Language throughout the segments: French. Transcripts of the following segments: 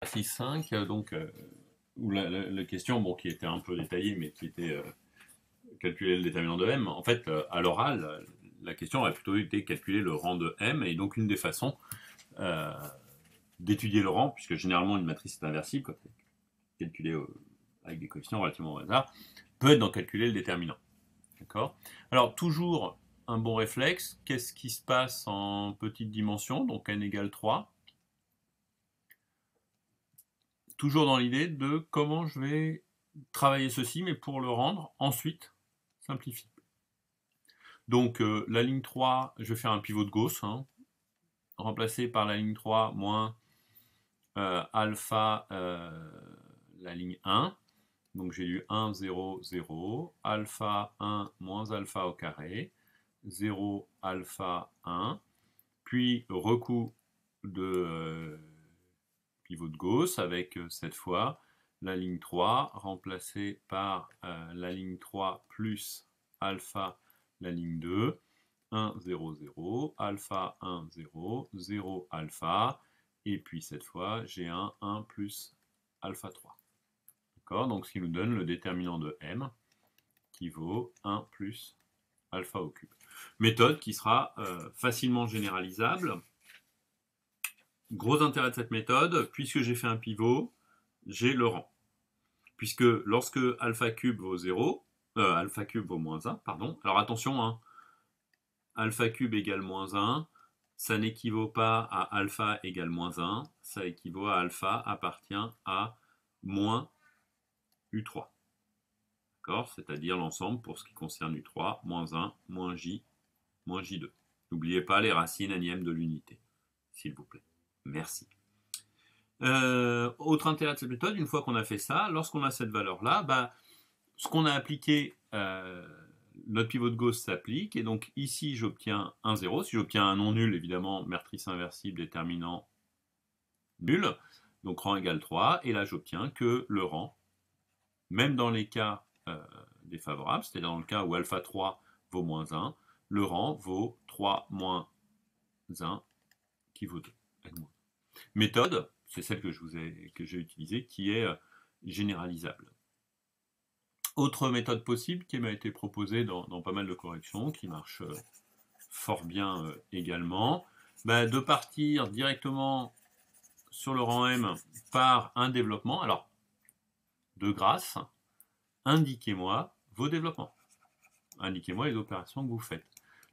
exercice 5, où la question, bon, qui était un peu détaillée, mais qui était calculer le déterminant de M. En fait, à l'oral, la question a plutôt été calculer le rang de M, et donc une des façons euh, d'étudier le rang, puisque généralement une matrice est inversible, quand elle est calculée avec des coefficients relativement au hasard, peut être d'en calculer le déterminant. D'accord ? Alors, toujours un bon réflexe, qu'est-ce qui se passe en petite dimension, donc n égale 3. Toujours dans l'idée de comment je vais travailler ceci, mais pour le rendre ensuite simplifié. Donc la ligne 3, je vais faire un pivot de Gauss, remplacé par la ligne 3 moins alpha, la ligne 1. Donc j'ai eu 1, 0, 0, alpha 1 moins alpha au carré, 0, alpha 1, puis recoup de pivot de Gauss avec cette fois la ligne 3 remplacée par la ligne 3 plus alpha la ligne 2, 1, 0, 0, alpha 1, 0, 0, alpha, et puis cette fois j'ai un 1 plus alpha 3. D'accord ? Donc ce qui nous donne le déterminant de M qui vaut 1 plus alpha au cube. Méthode qui sera facilement généralisable. Gros intérêt de cette méthode, puisque j'ai fait un pivot, j'ai le rang. Puisque lorsque alpha cube vaut 0, alpha cube vaut moins 1, pardon. Alors attention, alpha cube égale moins 1, ça n'équivaut pas à alpha égale moins 1, ça équivaut à alpha appartient à moins U3. D'accord ? C'est-à-dire l'ensemble pour ce qui concerne U3, moins 1, moins J, moins J2. N'oubliez pas les racines énièmes de l'unité, s'il vous plaît. Merci. Autre intérêt de cette méthode, une fois qu'on a fait ça, lorsqu'on a cette valeur-là, ce qu'on a appliqué, notre pivot de Gauss s'applique, et donc ici j'obtiens un 0. Si j'obtiens un non nul, évidemment, matrice inversible, déterminant nul, donc rang égale 3, et là j'obtiens que le rang, même dans les cas défavorables, c'est-à-dire dans le cas où alpha 3 vaut moins 1, le rang vaut 3 moins 1 qui vaut 2. Méthode, c'est celle que j'ai utilisée, qui est généralisable. Autre méthode possible qui m'a été proposée dans pas mal de corrections, qui marche fort bien également, de partir directement sur le rang M par un développement. Alors, de grâce, indiquez-moi vos développements. Indiquez-moi les opérations que vous faites.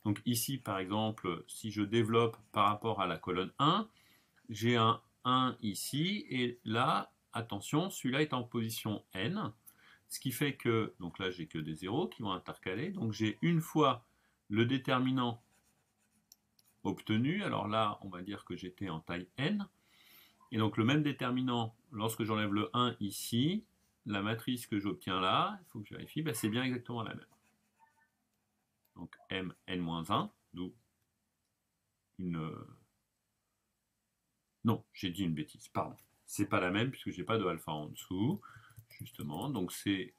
Donc ici, par exemple, si je développe par rapport à la colonne 1, j'ai un 1 ici, et là, attention, celui-là est en position n, ce qui fait que, donc là j'ai que des zéros qui vont intercaler, donc j'ai une fois le déterminant obtenu, alors là on va dire que j'étais en taille n, et donc le même déterminant, lorsque j'enlève le 1 ici, la matrice que j'obtiens là, il faut que je vérifie, c'est bien exactement la même. Donc m n-1, d'où une... Non, j'ai dit une bêtise, pardon. C'est pas la même puisque j'ai pas de alpha en dessous, justement. Donc c'est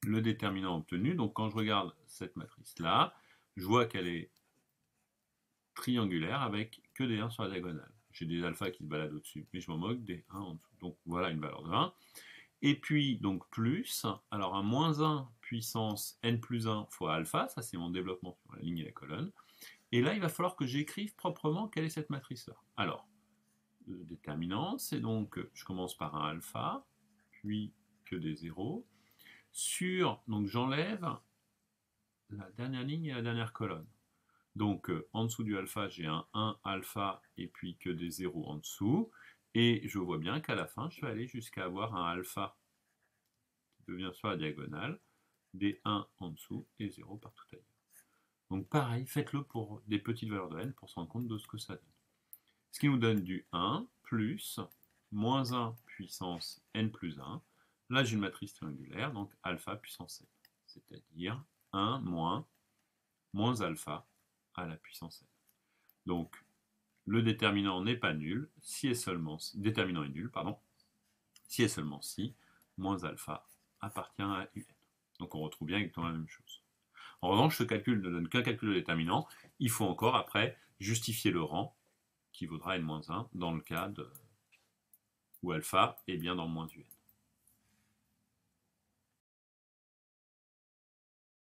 le déterminant obtenu. Donc quand je regarde cette matrice-là, je vois qu'elle est triangulaire avec que des 1 sur la diagonale. J'ai des alphas qui se baladent au-dessus, mais je m'en moque des 1 en dessous. Donc voilà une valeur de 1. Et puis, donc plus, alors un moins 1 puissance n plus 1 fois alpha, ça c'est mon développement sur la ligne et la colonne. Et là, il va falloir que j'écrive proprement quelle est cette matrice-là. Alors, le déterminant, c'est donc, je commence par un alpha, puis que des zéros. Donc j'enlève la dernière ligne et la dernière colonne. Donc en dessous du alpha, j'ai un 1 alpha et puis que des zéros en dessous. Et je vois bien qu'à la fin, je vais aller jusqu'à avoir un alpha qui devient sur la diagonale, des 1 en dessous et 0 partout ailleurs. Donc pareil, faites-le pour des petites valeurs de n pour se rendre compte de ce que ça donne. Ce qui nous donne du 1 plus moins 1 puissance n plus 1. Là, j'ai une matrice triangulaire, donc alpha puissance n. C'est-à-dire 1 moins alpha à la puissance n. Donc, le déterminant n'est pas nul, si et seulement si, déterminant est nul, pardon, si et seulement si moins alpha appartient à un. Donc on retrouve bien exactement la même chose. En revanche, ce calcul ne donne qu'un calcul de déterminant. Il faut encore après justifier le rang qui vaudra n-1 dans le cas où alpha est bien dans moins un.